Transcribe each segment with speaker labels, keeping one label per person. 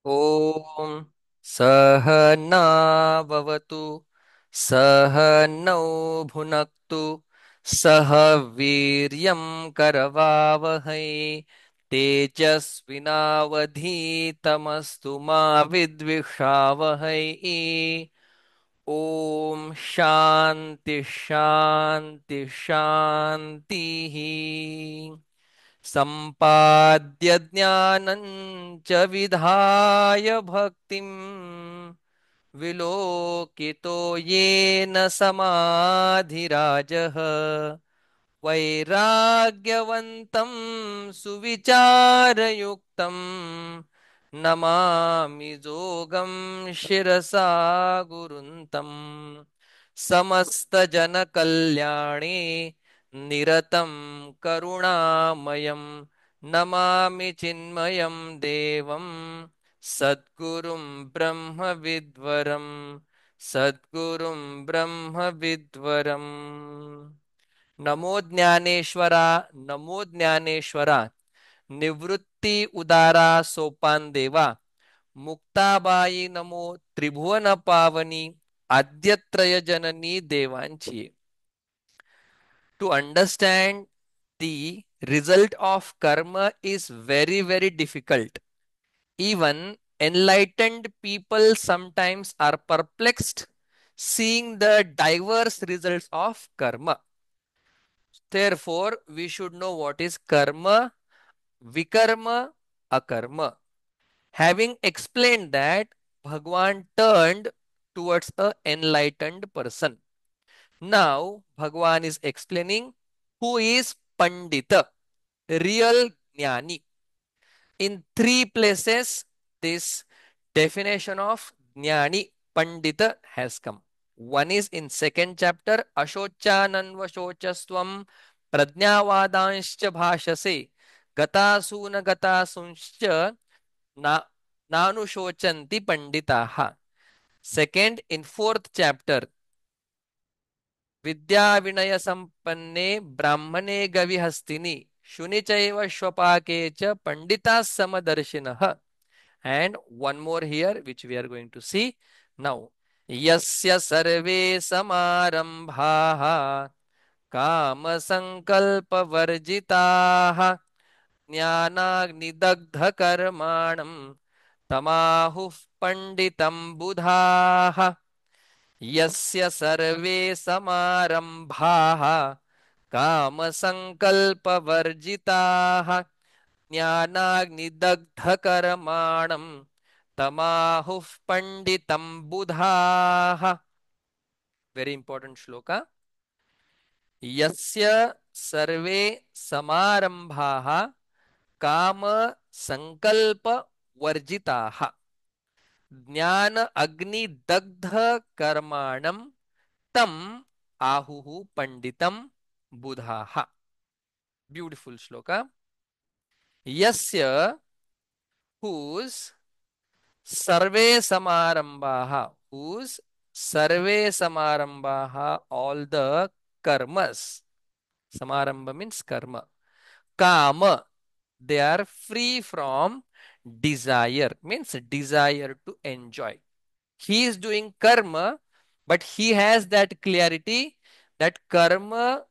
Speaker 1: ॐ सहनाववतु सहनौ भुनक्तु सह वीर्यं करवावहै तेजस्विनावधीतमस्तु मा विद्विषावहै। ॐ शान्ति शान्ति शान्तिः। सम्पाद्य ज्ञानं च विधाय भक्तिं विलोकितो येन समाधिराजः वैराग्यवन्तं सुविचारयुक्तं नमामि जोगं शिरसा गुरुन्तम् समस्तजनकल्याणे निरतं करुणामयं नमामि चिन्मयं देवं सद्गुरुं ब्रह्मविद्वरं सद्गुरुं ब्रह्मविद्वरम्। नमो ज्ञानेश्वरा, नमो ज्ञानेश्वरा, निवृत्ति उदारा सोपान देवा, मुक्ताबाई नमो, त्रिभुवन पावनी आद्यत्रय जननी देवांची. To understand the result of karma is very, very difficult. Even enlightened people sometimes are perplexed seeing the diverse results of karma. Therefore, we should know what is karma, vikarma, akarma. Having explained that, Bhagwan turned towards a enlightened person. Now, Bhagwan is explaining who is Pandita, real Jnani. In three places, this definition of Jnani Pandita has come. One is in second chapter, Ashochananvashochaswam Prajnavadanshcha bhashase Gatasuna Gatasunshcha na Nanushocanti Panditaha. Second, in fourth chapter, विद्या विनय संपन्ने ब्राह्मणे गविहस्तिनि शुनि चैव श्वपाके च Pandita समदर्शिनः. And one more here which we are going to see now. यस्य सर्वे समारंभाः काम संकल्प वर्जिताः ज्ञानाग्निदग्ध कर्माणं तमाहुः पंडितं बुधाः. यस्य सर्वे समारंभाः कामसङ्कल्पवर्जिताः ज्ञानाग्निदग्धकर्माणं तमाहुः पंडितं बुधाः. Very important shloka. यस्य सर्वे समारंभाः काम संकल्प वर्जिताः ज्ञान अग्नि दग्ध कर्माणम तम आहुः पंडितम बुधाः. ब्यूटिफुल श्लोका. यस्य, whose survey समारंभाः, whose survey समारंभाः, all the karmas, samarambha means karma, kama, they are free from desire, means desire to enjoy. He is doing karma, but he has that clarity that karma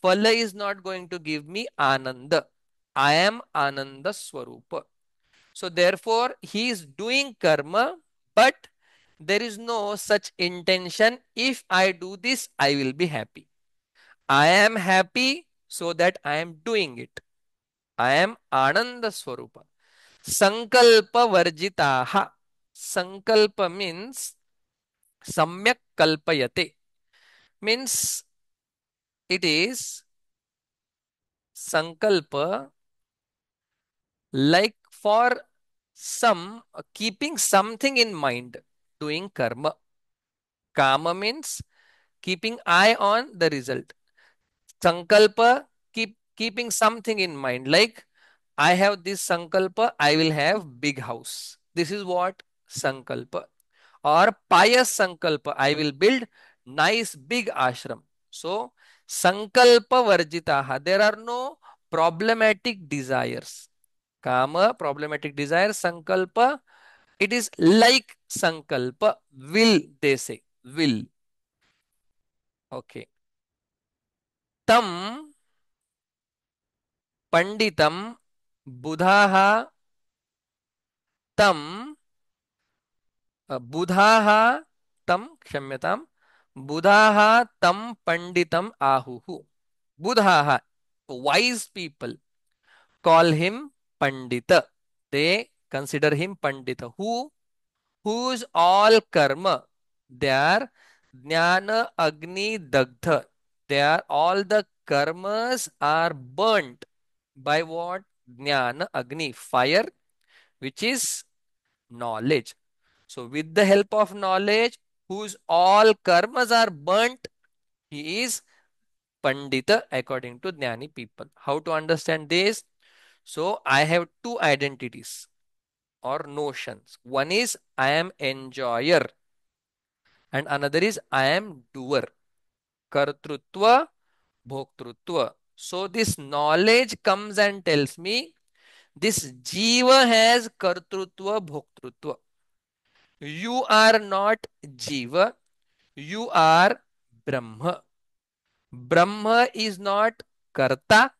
Speaker 1: phala is not going to give me ananda. I am ananda swarupa. So therefore he is doing karma, but there is no such intention. If I do this, I will be happy. I am happy so that I am doing it. I am ananda swarupa. Sankalpa varjitaha. Sankalpa means सम्यक कल्पयते, means it is sankalpa like for some keeping something in mind, doing karma. Kama means keeping eye on the result. Sankalpa, keeping something in mind, like I have this sankalpa, I will have big house. This is what sankalpa. Or pious sankalpa, I will build nice big ashram. So sankalpa varjitaha, there are no problematic desires. Kama, problematic desire. Sankalpa, it is like sankalpa. Will, they say. Will. Okay. Tam panditam buधाः tam बुधाः तम क्षम्यतां बुधाः तम पंडितम आहुः बुधाः wise people call him pandita. They consider him pandita. Whose all karma, they are jnana agni dagdha. They are all the karmas are burnt by what? Jnana agni, fire, which is knowledge. So with the help of knowledge, whose all karmas are burnt, he is pandita according to jnani people. How to understand this? So I have two identities or notions. One is I am enjoyer and another is I am doer. Kartrutva, bhoktrutva. So this knowledge comes and tells me this jiva has kartrutva, bhoktrutva. You are not jiva, you are Brahma. Brahma is not karta,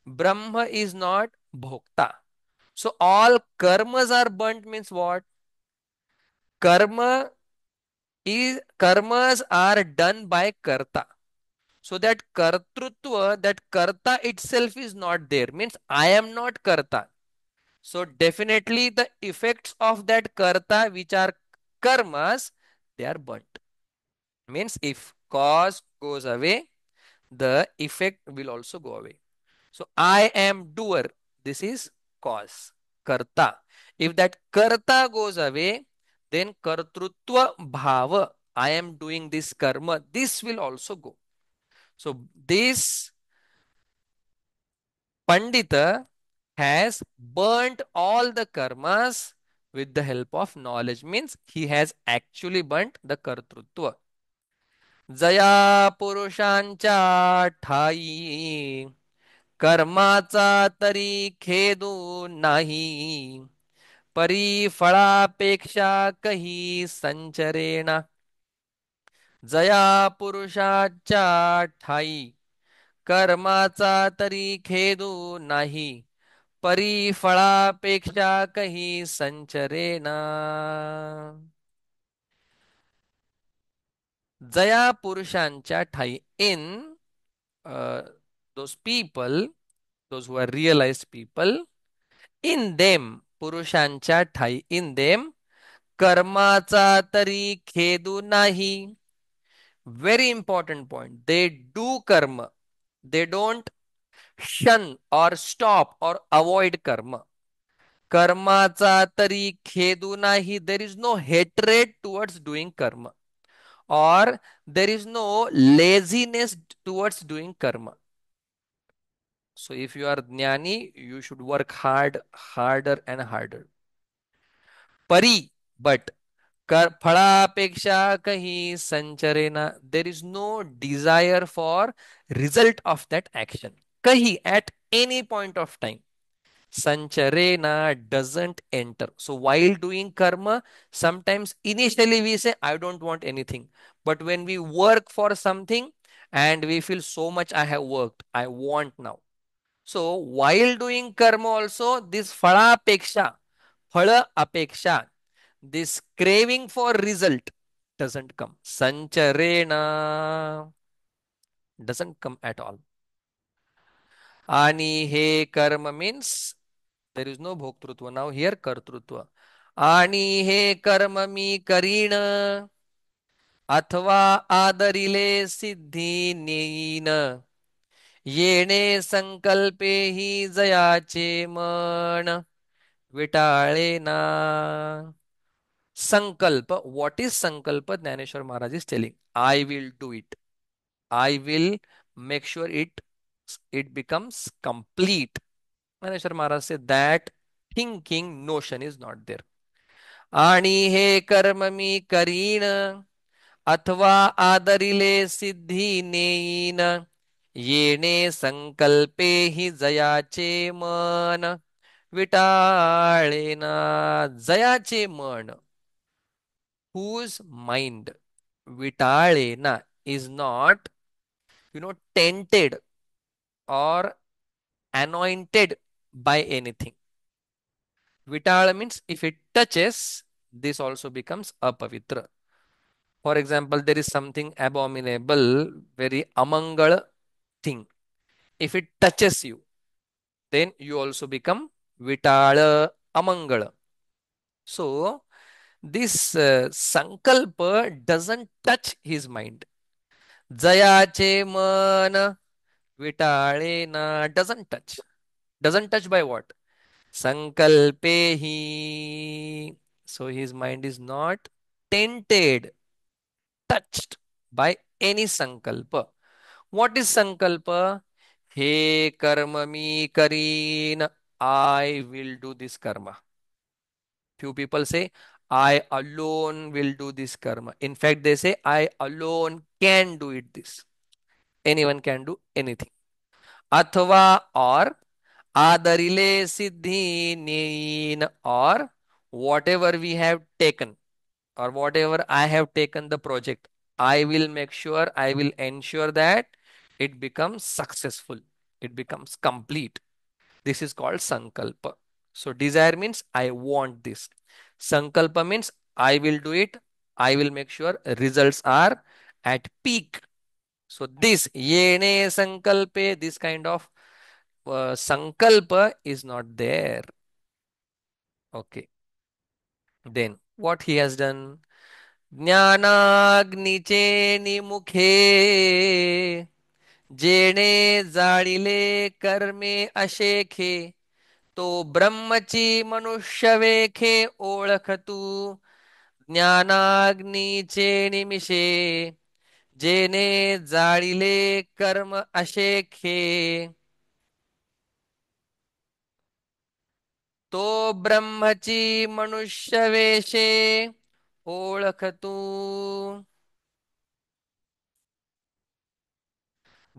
Speaker 1: Brahma is not bhokta. So all karmas are burnt means what? Karma karmas are done by karta. So that kartrutva, that karta itself is not there. Means I am not karta. So definitely the effects of that karta, which are karmas, they are burnt. Means if cause goes away, the effect will also go away. So I am doer. This is cause, karta. If that karta goes away, then kartrutva bhava, I am doing this karma, this will also go. So this Pandita has burnt all the karmas with the help of knowledge. Means he has actually burnt the kartrutva. Jaya पुरुषांच्या ठाई कर्माचा तरी खेदू नाही परी फळापेक्षा कही संचरेना जया पुरुषाच्या ठाई कर्माचा तरी खेदू नाही परी फळापेक्षा कही संचरेना जया पुरुषांच्या ठाई इन those people, those who are realized people, in them, पुरुषांच्या ठाई, in them, कर्माचा तरी खेदू नाही. Very important point. They do karma. They don't shun or stop or avoid karma. Karmaचा तरी खेदू नाही. There is no hatred towards doing karma. Or there is no laziness towards doing karma. So if you are jnani, you should work hard, harder and harder. Pari, but फळापेक्षा कहीं संचरेना, there is no desire for result of that action. Kahi, at any point of time. Sancharena doesn't enter. So while doing karma, sometimes initially we say, I don't want anything. But when we work for something and we feel so much I have worked, I want now. So while doing karma also, this phalapeksha, phala apeksha, this craving for result doesn't come. Sancharena doesn't come at all. Ani he karma means there is no bhoktrutva. Now here kartrutva. Ani he karma mi karina अथवा आदरिले सिद्धी नेईन येणे संकल्पे ही जयाचे मन विटाळे ना संकल्प what is sankalpa Dnyaneshwar Maharaj is telling I will do it I will make sure it becomes complete Dnyaneshwar Maharaj said that thinking notion is not there आणि हे कर्म मी करीन अथवा आदरिले सिद्धी नेईन येणे संकल्पे हि जयाचे मन विटाळेना जयाचे मन. Whose mind vitalena is not, tainted or anointed by anything. Vital means if it touches, this also becomes apavitra. For example, there is something abominable, very amangal thing. If it touches you, then you also become vitala amangala. So this sankalpa doesn't touch his mind. Jayache man vitalena doesn't touch by what? Sankalpehi. So his mind is not tainted, touched by any sankalpa. What is sankalpa? He karma mi kareen. I will do this karma. Few people say, I alone will do this karma. In fact, they say, I alone can do it this. Anyone can do anything. Athva or Adarile Siddhi Neen, or whatever we have taken, or whatever I have taken the project, I will make sure, I will ensure that it becomes successful, it becomes complete. This is called Sankalpa. So desire means I want this. Sankalpa means I will do it, I will make sure results are at peak. So this Yene Sankalpe, this kind of Sankalpa is not there. Okay. Then what he has done? ज्ञानाग्नीचे निमुखे जेणे जाळिले कर्मे अशेखे तो ब्रह्मची मनुष्य वेखे ओळख तू ज्ञानाग्नीचे निमिषे जेणे जाळिले कर्म अशेखे तो ब्रह्मची मनुष्य वेशे ओळख तू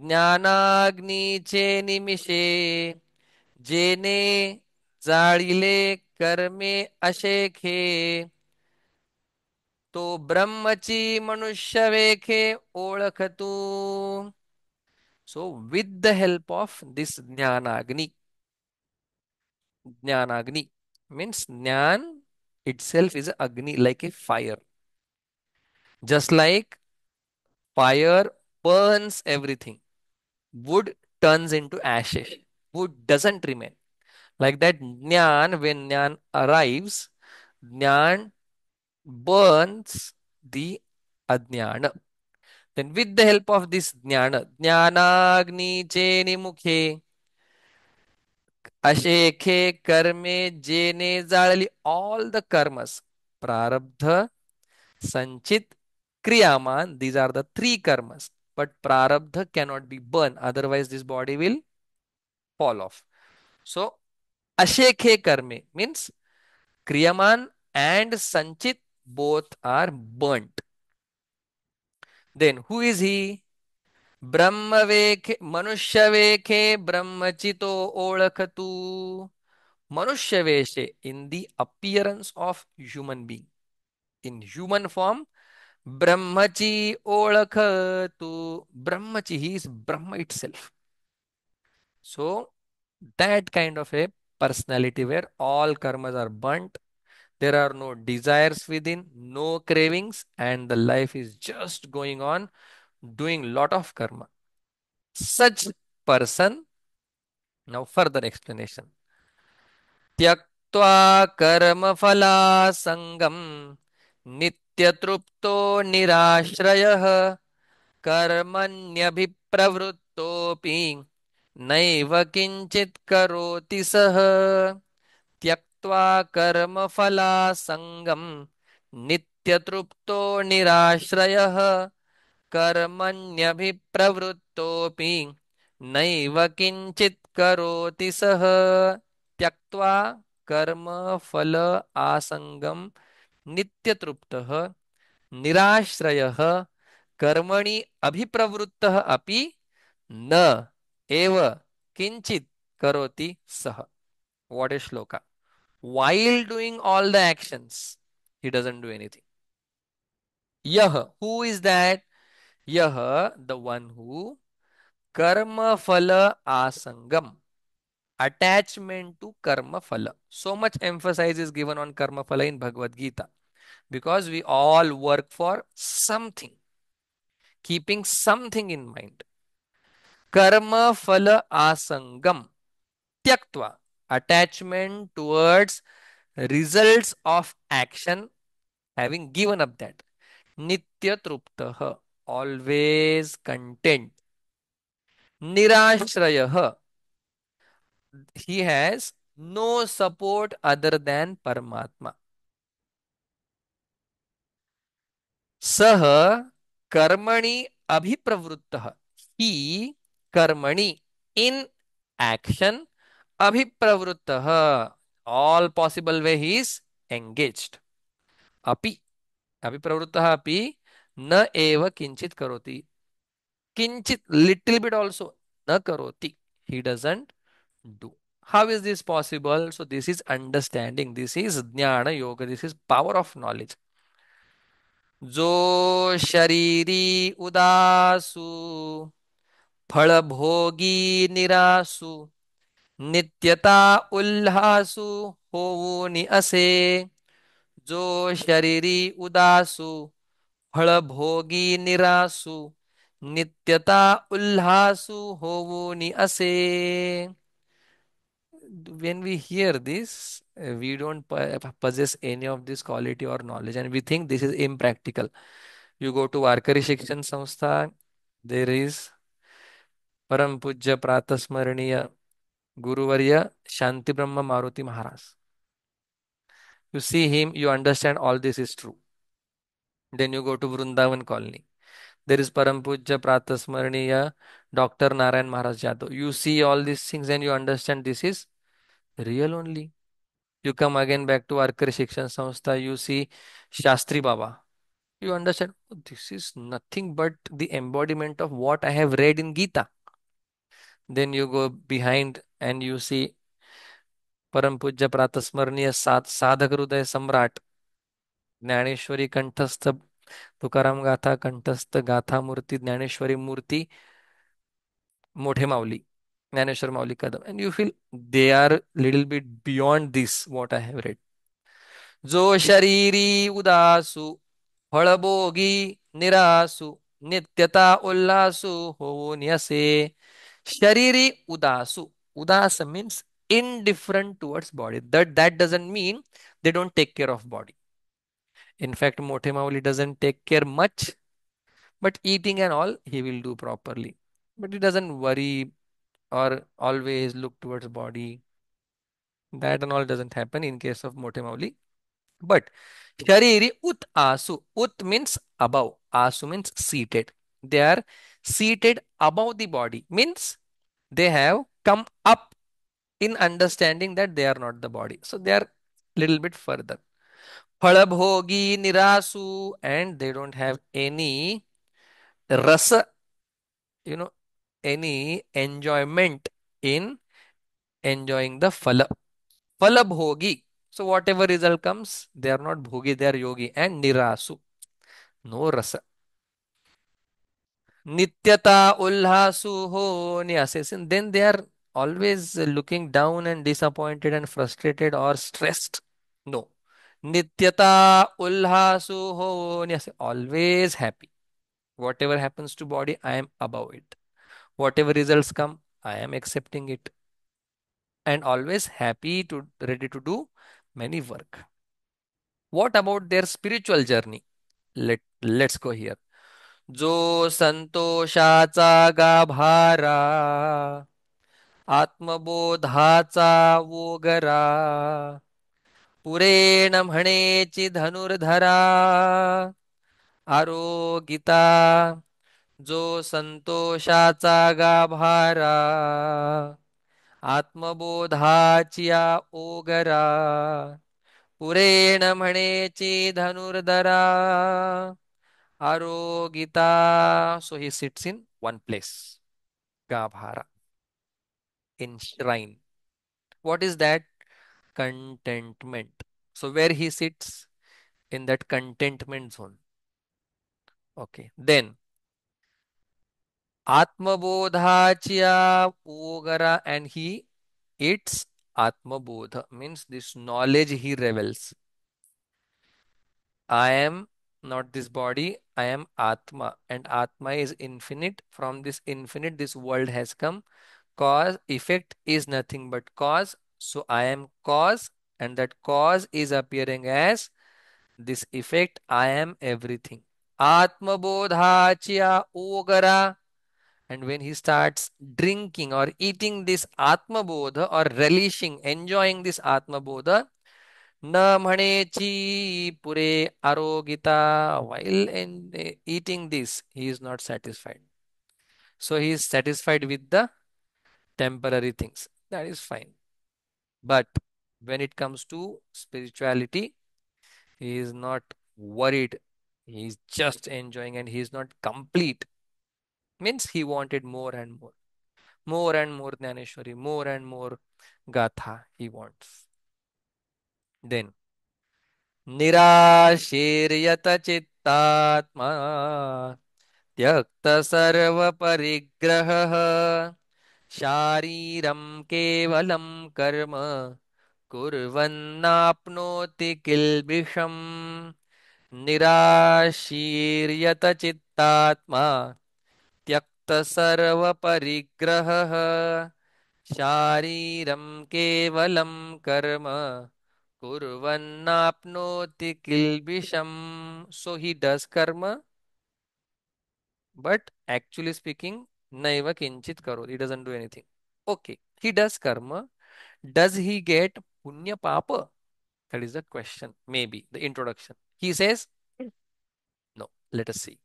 Speaker 1: ज्ञानाग्नीचे निमिषे जेने जाळिले कर्मे अशेखे तो ब्रह्मची मनुष्य वेखे ओळख तू. So with the help of this Jnanagni means Jnan itself is a Agni, like a fire. Just like fire burns everything, wood turns into ashes, wood doesn't remain. Like that, when Jnan arrives, Jnan burns the Ajnana. Then with the help of this Jnanagni cheni mukhe, अशेखे कर्मे जेने जाळली, all the karmas, prarabdha, sanchit, kriyaman, these are the three karmas. But prarabdha cannot be burned, otherwise this body will fall off. So ashekhe karme means kriyaman and sanchit both are burnt. Then who is he? Brahmaveखे Manushyaveखे Brahmachito Olakatu. Manushya in the appearance of human being. In human form, Brahmachi Olakatu. Brahmachi, he is Brahma itself. So that kind of a personality where all karmas are burnt, there are no desires within, no cravings, and the life is just going on doing lot of karma. Such person, now further explanation. त्यक्त्वा कर्मफलासङ्गं नित्यतृप्तो निराश्रयः कर्मण्यभिप्रवृत्तोऽपि नैव किञ्चित् करोति सः त्यक्त्वा कर्मफलासङ्गं नित्यतृप्तो निराश्रयः कर्मण्यभिप्रवृत्तोऽपि नैव किञ्चित् करोति सः त्यक्त्वा कर्म फल आसंगम नित्यतृप्तः निराश्रयः कर्मणि अभिप्रवृत्तः अपि न एव किंचित करोति सः. What is shloka? While doing all the actions, he doesn't do anything. Yah, who is that? Yah, the one who karma phala asangam, attachment to karma phala. So much emphasis is given on karma phala in Bhagavad Gita because we all work for something, keeping something in mind. Karma phala asangam, tyaktva, attachment towards results of action, having given up that. Nitya truptah, always content. Nirashrayah, he has no support other than Paramatma. Sah karmani abhipravruttah, he karmani, in action, abhipravruttah, all possible way he is engaged. Api, abhipravruttah api na eva kinchit karoti. Kinchit, little bit also, na karoti, he doesn't do. How is this possible? So this is understanding, this is jnana yoga, this is power of knowledge. जो शरीरी उदासु फल भोगी निरासु नित्यता उल्हासु होवु नि असे. जो शरीरी उदासु फल भोगी निरासु नित्यता उल्हासु होवु नि असे. When we hear this, we don't possess any of this quality or knowledge, and we think this is impractical. You go to Varkari Shikshan Samstha, there is Param Pujya Pratasmaraniya Guruvarya Shanti Brahma Maruti Maharaj. You see him, you understand all this is true. Then you go to Vrindavan Colony. There is Param Pujya Pratasmaraniya Dr. Narayan Maharaj Jadau. You see all these things and you understand this is real only. You come again back to Varkari Shikshan Samstha, you see Shastri Baba. You understand, "Oh, this is nothing but the embodiment of what I have read in Gita." Then you go behind and you see Param Pujya Pratasmarniya Sadhak Hruday Samrat, Jnaneshwari Kanthastha Tukaram Gatha Kanthastha Gatha Murti Jnaneshwari Murti Mothe Mauli, Jnaneshwar Mauli Kadam. And you feel they are little bit beyond this what I have read. जो शरीरी उदासु फलभोगी निरासु नित्यता उल्लासु हो न्यसे. Shariri udasu. Udasa means indifferent towards body. That doesn't mean they don't take care of body. In fact, Mote Mauli doesn't take care much, but eating and all he will do properly. But he doesn't worry or always look towards body. That and all doesn't happen in case of Mote Mauli. But Shariri ut asu. Ut means above. Asu means seated. They are seated above the body. Means they have come up in understanding that they are not the body. So they are little bit further. Phalabhogi nirasu, and they don't have any rasa, you know, any enjoyment in enjoying the phala. Phalabhogi. So whatever result comes, they are not bhogi, they are yogi. And nirasu, no rasa. Nityata ulhasu ho nyases. And then they are always looking down and disappointed and frustrated or stressed. No. Nityata ulhasu ho nyase. Always happy. Whatever happens to body, I am above it. Whatever results come, I am accepting it. And always happy to ready to do many work. What about their spiritual journey? Let's go here. जो संतोषाचा गाभारा आत्मबोधाचा वोगरा पुरेण म्हणेची धनुर्धरा आरोगिता. जो संतोषाचा गाभारा आत्मबोधाचिया ओगरा पुरेण म्हणेची धनुर्धरा Arogita. So he sits in one place. Gabhara. In shrine. What is that? contentment. So where he sits in that contentment zone. Okay. Then Atmabodhachya Ogara, and he eats Atmabodha, means this knowledge he revels. I am not this body, I am Atma, and Atma is infinite. From this infinite, this world has come. Cause, effect is nothing but cause. So I am cause, and that cause is appearing as this effect. I am everything. Atma Bodhachya Ogara. And when he starts drinking or eating this Atma Bodha or relishing, enjoying this Atma Bodha, Na Mhanechi Pure Arogita, while eating this, he is not satisfied. So he is satisfied with the temporary things. That is fine. But when it comes to spirituality, he is not worried. He is just enjoying and he is not complete. Means he wanted more and more Jnaneshwari, more and more Gatha he wants. Then निराशीर्यत चित्तात्मा त्यक्त सर्व परिग्रहः शारीरं केवलं कर्म कुर्वन्नाप्नोति किल्बिषम् निराशीर्यत चित्तात्मा त्यक्त सर्व परिग्रहः शारीरं केवलं कर्म kurvannapnoti kilbisham. So he does karma, but actually speaking, naiva kinchit karo. He doesn't do anything. Okay, he does karma. Does he get punya papa? That is the question. Maybe the introduction. He says no. Let us see.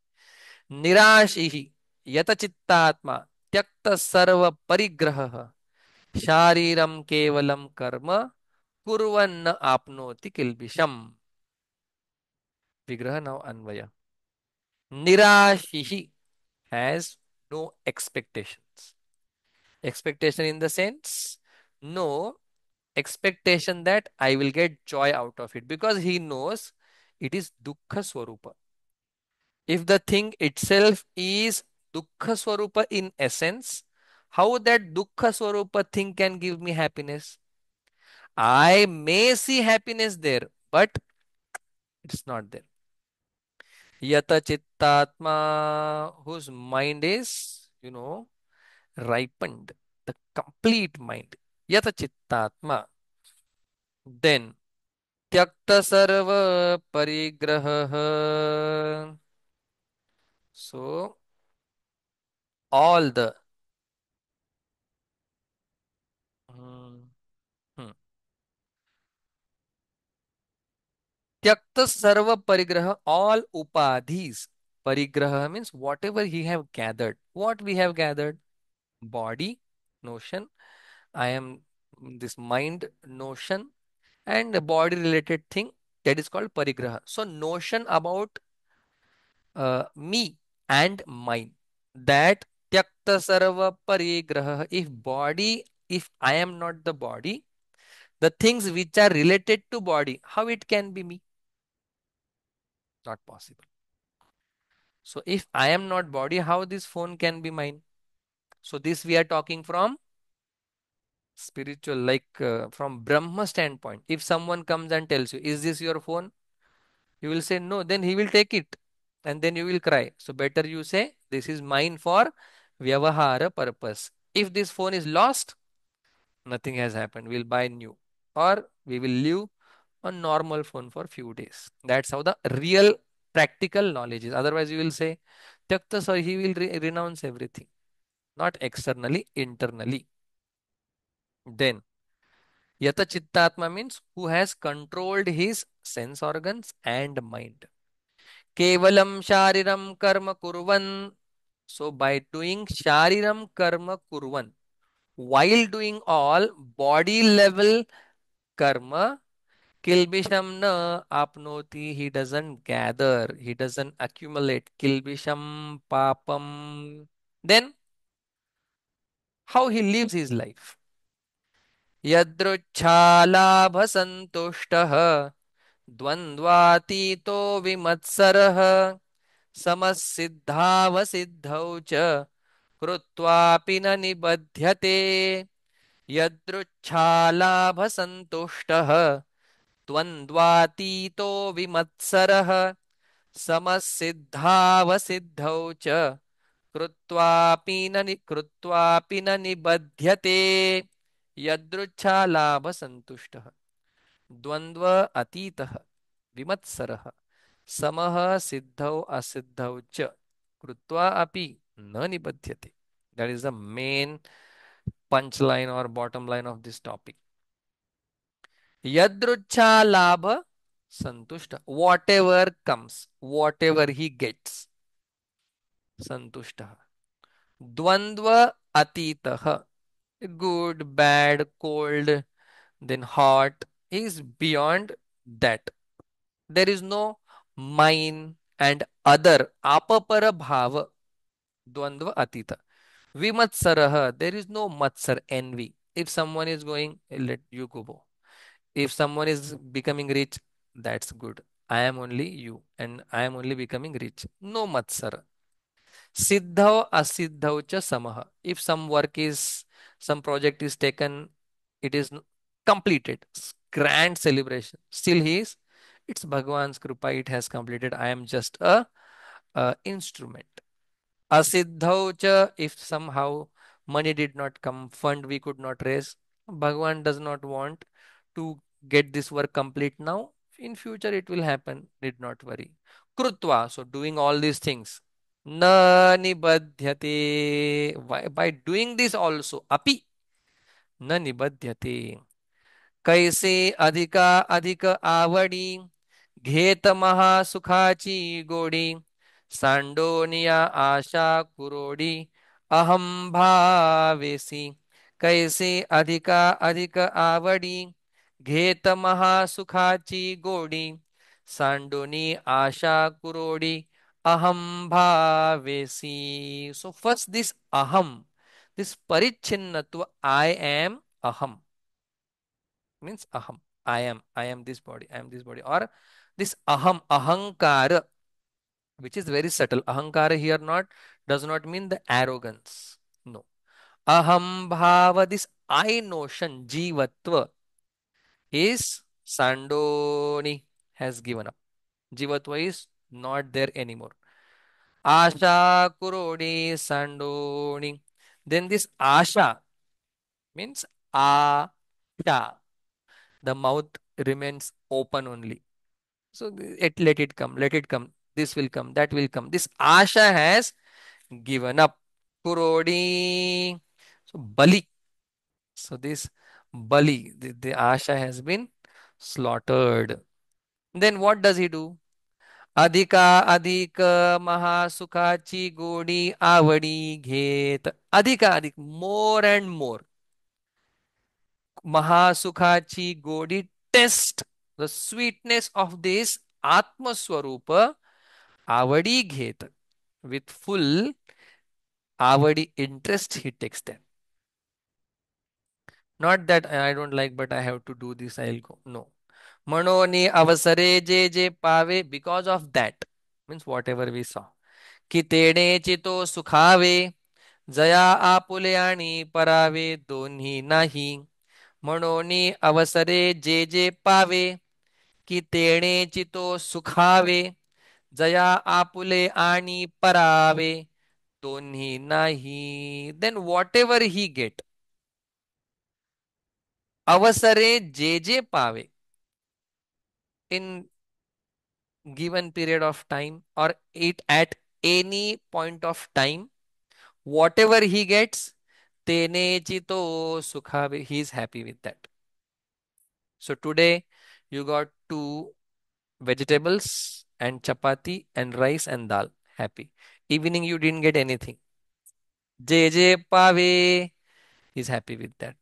Speaker 1: Nirashihi yata chittatma tyakta sarva parigraha shariram kevalam karma kurvanna apnoti kilbisham. Vigraha now anvaya. Nirashihi has no expectations. Expectation in the sense, no expectation that I will get joy out of it because he knows it is dukkha swarupa. If the thing itself is dukkha swarupa in essence, how that dukkha swarupa thing can give me happiness? I may see happiness there, but it's not there. Yata chittatma, whose mind is, ripened, the complete mind. Yata chittatma. Then tyakta sarva parigraha. So all the hmm, hmm. Tyakta sarva parigraha, all upadhis. Parigraha means whatever he have gathered. What we have gathered? Body, notion. I am this mind notion and a body related thing, that is called parigraha. So notion about me and mine, that tyakta sarva parigraha. If I am not the body, the things which are related to body, how it can be me? Not possible. So if I am not body, how this phone can be mine? So this we are talking from spiritual, like from Brahma standpoint. If someone comes and tells you, is this your phone? You will say no, then he will take it and then you will cry. So better you say, this is mine for Vyavahara purpose. If this phone is lost, nothing has happened. We'll buy new or we will live on normal phone for few days. That's how the real practical knowledge is. Otherwise, you will say, Tyakta, so he will renounce everything, not externally, internally. Then, Yata Chittatma means who has controlled his sense organs and mind. Kevalam Shariram Karma Kurvan. So by doing Shariram Karma Kurvan, while doing all body level karma, Kilbisham na apnoti, he doesn't gather, he doesn't accumulate. Kilbisham papam. Then how he lives his life? यदृच्छालाभसन्तुष्टः द्वन्द्वातीतो विमत्सरः समसिद्धावसिद्धौ च कृत्वापि न निबध्यते यदृच्छालाभसन्तुष्टः द्वन्द्वातीतो विमत्सरः समसिद्धावसिद्धौ च कृत्वापि न निबध्यते यदृच्छालाभसन्तुष्टः द्वन्द्व अतीतः विमत्सरः समः सिद्धौ असिद्धौ च कृत्वा अपि न निबध्यते. That is the main punchline or bottom line of this topic. Yadrucha labha santushta. Whatever comes, whatever he gets, santushta. Dvandva atitah. Good, bad, cold, then hot. He is beyond that. There is no mine and other. Apapara bhava. Dvandva atita. Vimatsaraha. There is no matsar, envy. If someone is going, let you go. If someone is becoming rich, that's good. I am only you and I am only becoming rich. No matsara. Siddhav asiddhav cha samaha. If some work is, some project is taken, it is completed. Grand celebration. Still he is, it's Bhagwan's Krupa, it has completed. I am just a instrument. Asiddhav cha, if somehow money did not come, fund we could not raise, Bhagwan does not want to get this work complete now. In future it will happen, need not worry. Krutva, so doing all these things. Na nibadhyate. By doing this also, api na nibadhyate. कैसे अधिका अधिक आवडी घेत महासुखाची गोडी सांडोनिया आशा कुरोडी अहम भावेसी कैसे अधिका अधिक आवडी घेत महासुखाची गोडी सांडोनी आशा Kurodi aham bhavesi. So first this aham, this parichinnatva, I am aham, means aham. I am this body, I am this body. Or this aham, ahankara, which is very subtle. Ahankara here not does not mean the arrogance. No. Aham bhava, this I notion, jivatva, is Sandoni has given up. Jivatva is not there anymore. Asha kurodi Sandoni. Then this Asha means Asha. The mouth remains open only. So let it come, let it come. This will come, that will come. This Asha has given up. Kurodi. So Bali. So this Bali, the Asha has been slaughtered. Then what does he do? Adhika adhika mahasukhachi godi avadi ghet. Adhika adhik, more and more. Mahasukhachi Godi, test the sweetness of this Atma Swarupa Avadi Ghet. With full Avadi interest, he takes them. Not that I don't like, but I have to do this, I'll go. No. Manoni avasare je je pave, because of that. Means whatever we saw. Kitene chito sukhave, jaya apule ani parave, donhi nahi. Manoni avasare je je pave, की तेणे चितो सुखावे जया आपुले आणि परावे दोन्ही नाही. Then whatever he get, अवसरे जे जे पावे, in given period of time or it at any point of time, whatever he gets, तेने चितो सुखावे, he is happy with that. So today you got two vegetables and chapati and rice and dal. Happy. Evening you didn't get anything. JJ Pave is happy with that.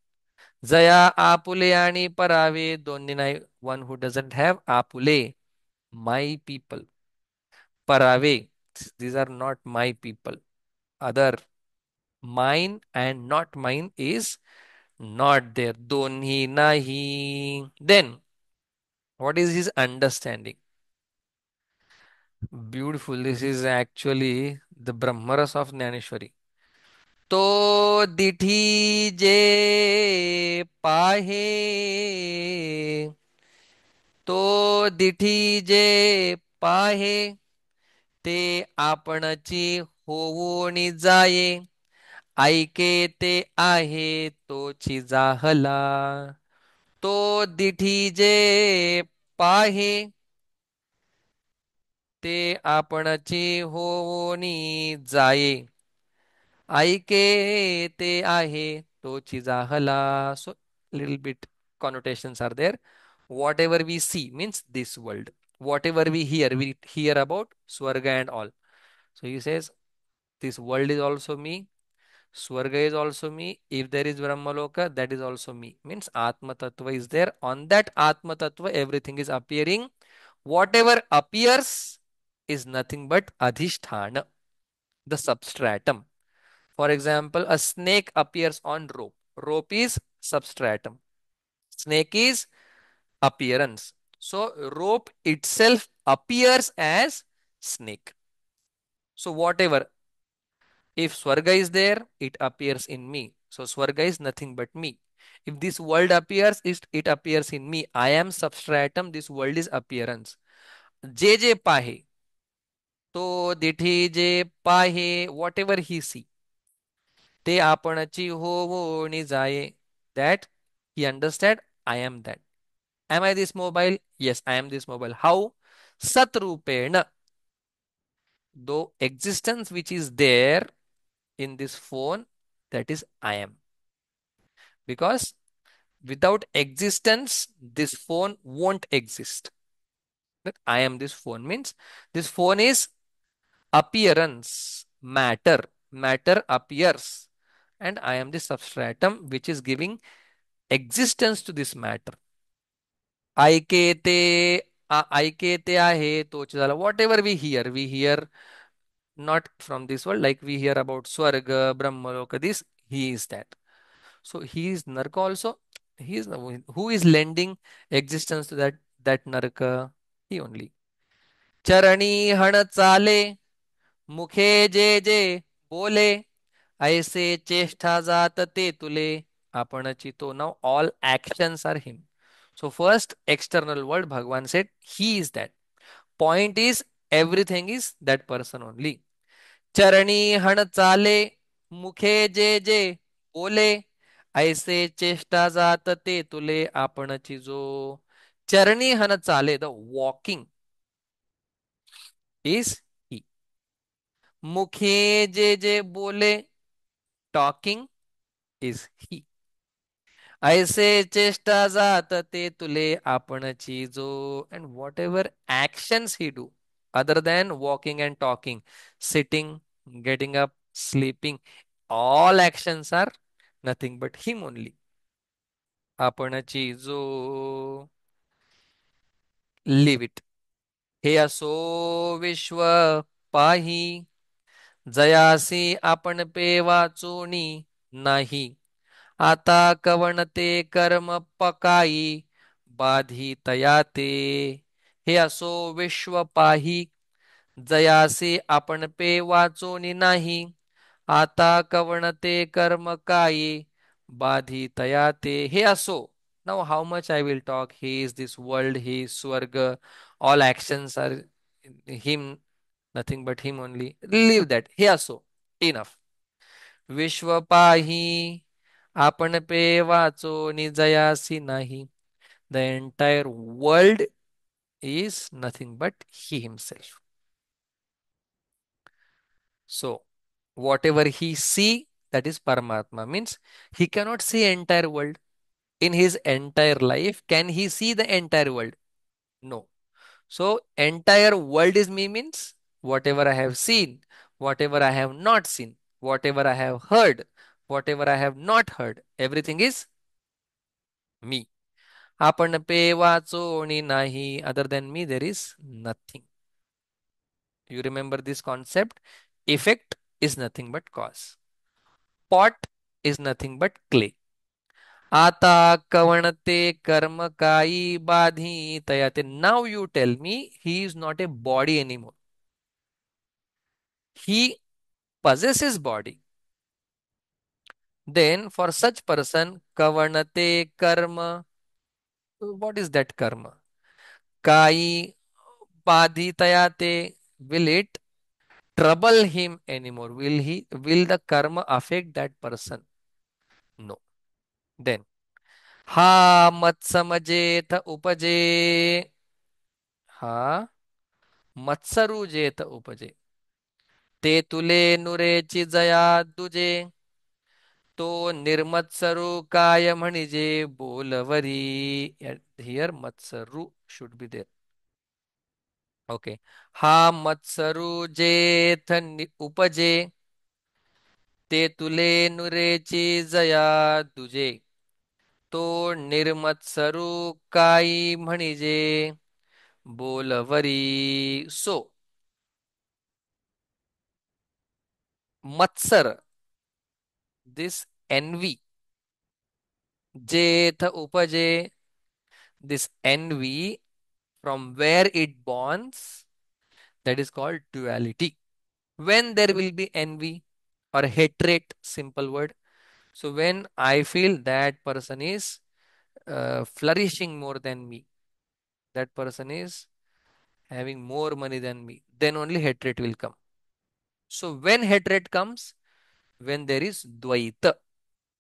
Speaker 1: Zaya Apule ani Parave Doninai, one who doesn't have Apule, my people. Parave, these are not my people. Other, mine and not mine is not there. दोन्ही नाही. Then, what is his understanding? Beautiful. This is actually the Brahmaras of Jnaneshwari. तो दिठी जे पाहे, तो दिठी जे पाहे, ते आपणची होऊनी जाये. ऐके ते आहे तोची जाहला. तो दिठी जे पाहे, ते आपणची होऊनी जाये. ऐके ते आहे तोची जाहला. So little bit connotations are there. Whatever we see means this world. Whatever we hear about Swarga and all. So he says, this world is also me. Swarga is also me. If there is Brahmaloka, that is also me. Means Atma Tattva is there. On that Atma Tattva, everything is appearing. Whatever appears is nothing but Adhishthana, the substratum. For example, a snake appears on rope. Rope is substratum. Snake is appearance. So rope itself appears as snake. So whatever, if Swarga is there, it appears in me. So Swarga is nothing but me. If this world appears, it appears in me. I am substratum. This world is appearance. जे जे पाहे, तो दिठी जे पाहे, whatever he see, ते आपणची होवोनी जाये. That he understand, I am that. Am I this mobile? Yes, I am this mobile. How? Satrupena. Though existence which is there in this phone, that is I am. Because without existence, this phone won't exist. That I am this phone means this phone is appearance, matter. Matter appears. And I am the substratum which is giving existence to this matter. ऐके ते ऐके ते आहे तोच झाला. Whatever we hear not from this world, like we hear about Swarga, Brahmaloka, this, he is that. So he is Narka also. He is the one who is lending existence to that Narka. He only. चरणी हण चाले, मुखे जे जे बोले, ऐसे चेष्टा जात ते तुले, आपणची तो. Now all actions are him. So first external world, Bhagwan said he is that. Point is everything is that person only. चरणी हण चाले, मुखे जे जे बोले, ऐसे चेष्टा जात ते तुले, आपणची जो. चरणी हण चाले, the walking is he. मुखे जे जे बोले, talking is he. ऐसे चेष्टा जात ते तुले, आपणची जो. And whatever actions he do, other than walking and talking, sitting, getting up, sleeping, all actions are nothing but him only. आपणची जो. Leave it. हे असो विश्व पाही, जयासी आपण पे वाचोनी नाही. आता कवण ते कर्म पकाई, बाधी तया ते. हे असो विश्व पाही, जयासी आपण पे वाचोनी नाही. आता कवण ते कर्म काही, बाधी तया ते. हे असो. Now how much I will talk? He is this world, he is Swarga, all actions are him, nothing but him only. Leave that. हे असो. Enough. विश्व पाही, आपण पे वाचो निजयासी नाही. The entire world is nothing but he himself. So whatever he see, that is Paramatma. Means he cannot see entire world. In his entire life, can he see the entire world? No. So entire world is me means whatever I have seen, whatever I have not seen, whatever I have heard, whatever I have not heard, everything is me. आपण पे वाचोनी नाही. Other than me, there is nothing. You remember this concept? Effect is nothing but cause. Pot is nothing but clay. आता कवणते कर्म काई बाधी तयाते. Now you tell me, he is not a body anymore. He possesses body. Then for such person, kavanate karma. What is that karma? Kai badhitayate. Will it trouble him anymore? Will the karma affect that person? No. Then ha matsamajeta upaje. Ha matsarujeta upaje. ते तुले नुरेची जया दुजे. तो निर्मत्सरू काय म्हणजे बोलवरी. Here मत्सरू should be there. Okay. हा मत्सरू जेथ उपजे. ते तुले नुरेची जया दुजे. तो निर्मत्सरू काही म्हणजे बोलवरी. सो मत्सर, this envy, जेथ उपजे, this envy, from where it bonds, that is called duality. When there will be envy or hatred, simple word. So when I feel that person is flourishing more than me, that person is having more money than me, then only hatred will come. So when hatred comes, when there is dvaita,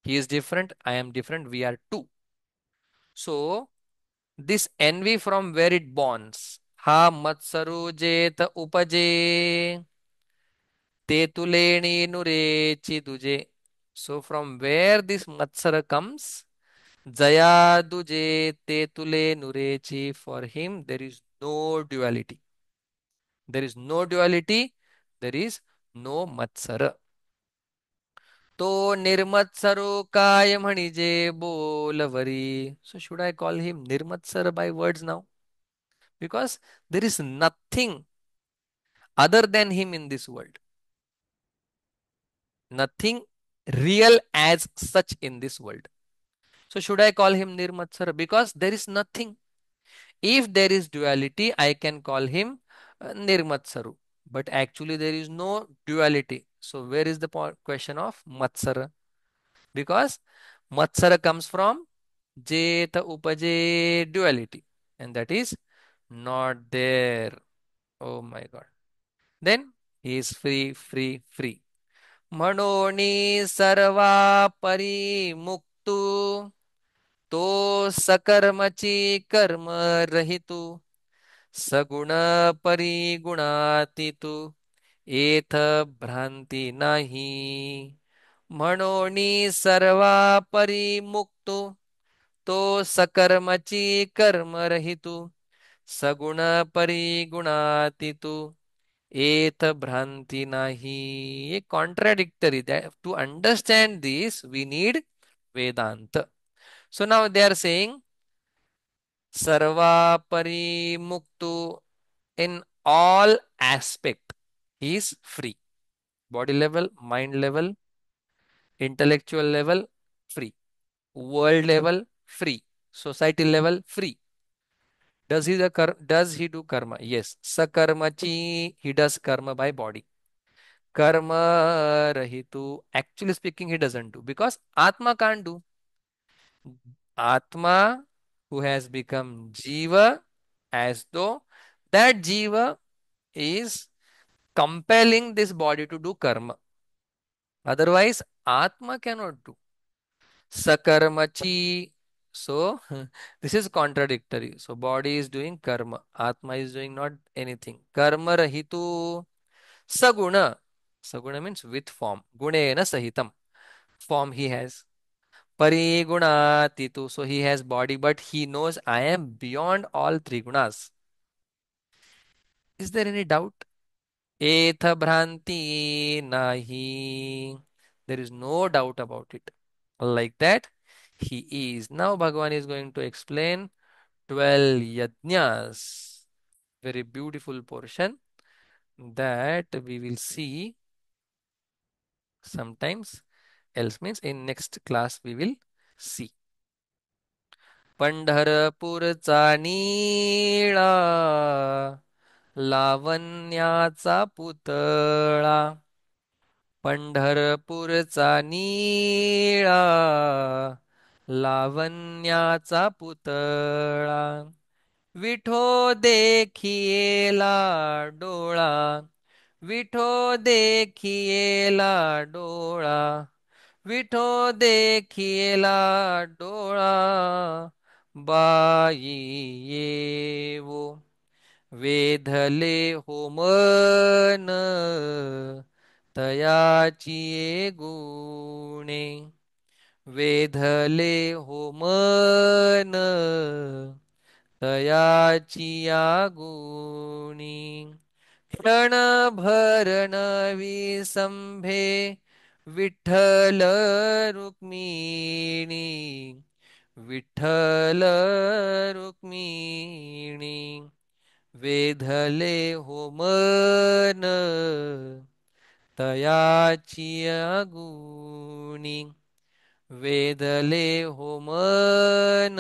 Speaker 1: he is different, I am different, we are two. So this envy, from where it bonds, ha matsaru jet upaje. Tetuleni nurechi duje. So from where this Matsara comes, Jaya duje tetule nurechi, for him there is no duality. There is no duality, there is no Matsara. तो निर्मत्सरो काय म्हणिजे बोलवरी. So should I call him Nirmatsara by words now? Because there is nothing other than him in this world. Nothing real as such in this world. So should I call him Nirmatsara? Because there is nothing. If there is duality, I can call him Nirmatsaru. But actually there is no duality. So where is the question of Matsara? Because Matsara comes from Jeta Upaje duality. And that is not there. Oh my God. Then he is free, free, free. म्हणोनी सर्वा परी मुक्तू. तो सकर्मची कर्म रहितू. सगुण परिगुणातीतू. एथ भ्रांती नाही. म्हणोनी सर्वा परी मुक्तू. तो सकर्मची कर्म रहितू. सगुण परिगुणातीतू. एथ भ्रांती nahi. A contradictory. That to understand this, we need Vedanta. So now they are saying Sarva Parimuktu, in all aspect. He is free. Body level, mind level, intellectual level, free. World level, free. Society level, free. Does he do karma? Yes. Sakarmachi, he does karma by body. Karma rahitu. Actually speaking, he doesn't do because Atma can't do. Atma, who has become Jiva, as though that Jiva is compelling this body to do karma. Otherwise, Atma cannot do. Sakarmachi. So, this is contradictory. So, body is doing karma. Atma is doing not anything. Karma rahitu. Saguna. Saguna means with form. Gunena sahitam. Form he has. Parigunatitu. So he has body, but he knows I am beyond all three gunas. Is there any doubt? Etha bhranti nahi. There is no doubt about it. Like that, he is. Now Bhagavan is going to explain 12 yajnas. Very beautiful portion that we will see sometimes else, means in next class we will see. पंढरपूरचा निळा लावण्याचा पुतळा. पंढरपूरचा निळा लावण्याचा पुतळा. विठो देखिएला डोळा, विठो देखिएला डोळा, विठो देखिएला डोळा. By येवो वेधले हो मन तयाची ये गुणे. वेधले हो मन तयाची या गुणी. क्षणभर विसंभे विठ्ठल रुक्मिणी. विठ्ठल रुक्मिणी वेधले हो मन तयाची गुणी. वेधले हो मन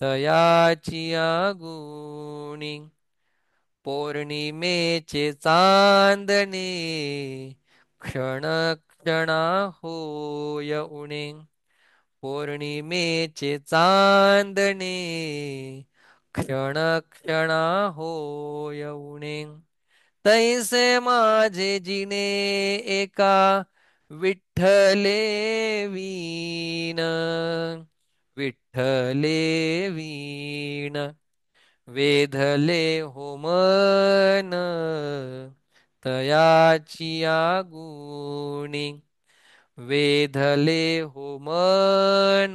Speaker 1: तयाची गुणी. पौर्णिमेचे चांदणे क्षण क्षणा होय उणे. पौर्णिमेचे चांदणे क्षण क्षणा होय उणे. तैसे माझे जिणे एका विठ्ठले वीण. विठ्ठले वीण वेधले हो मन तयाची गुणी. वेधले हो मन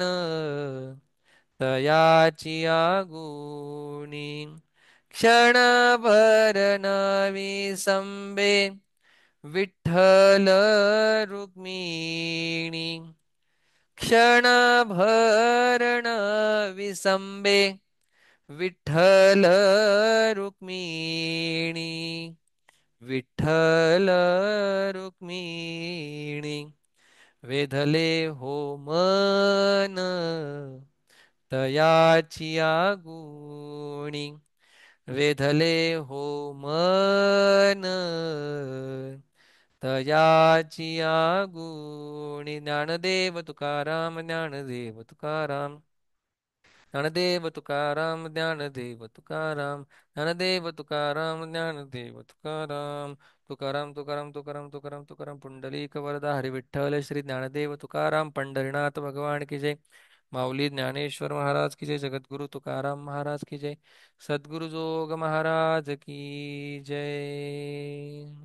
Speaker 1: तयाची गुणी. क्षणभर विसंबे विठ्ठल रुक्मिणी. क्षणभर विसंबे विठ्ठल रुक्मिणी. विठ्ठल रुक्मिणी वेधले हो मन तयाची गुणी. वेधले हो मन तयाची गुणी. ज्ञानदेव तुकाराम, ज्ञानदेव तुकाराम, ज्ञानदेव तुकाराम, ज्ञानदेव तुकाराम, ज्ञानदेव तुकाराम, ज्ञानदेव तुकाराम. तुकाराम तुकाराम तुकाराम तुकाराम तुकाराम. पुंडलिक वरदा हरी विठ्ठल श्री ज्ञानदेव तुकाराम पंढरीनाथ भगवान की जय. माऊली ज्ञानेश्वर महाराज की जय. जगद्गुरु तुकाराम महाराज की जय. सद्गुरु जोग महाराज की जय.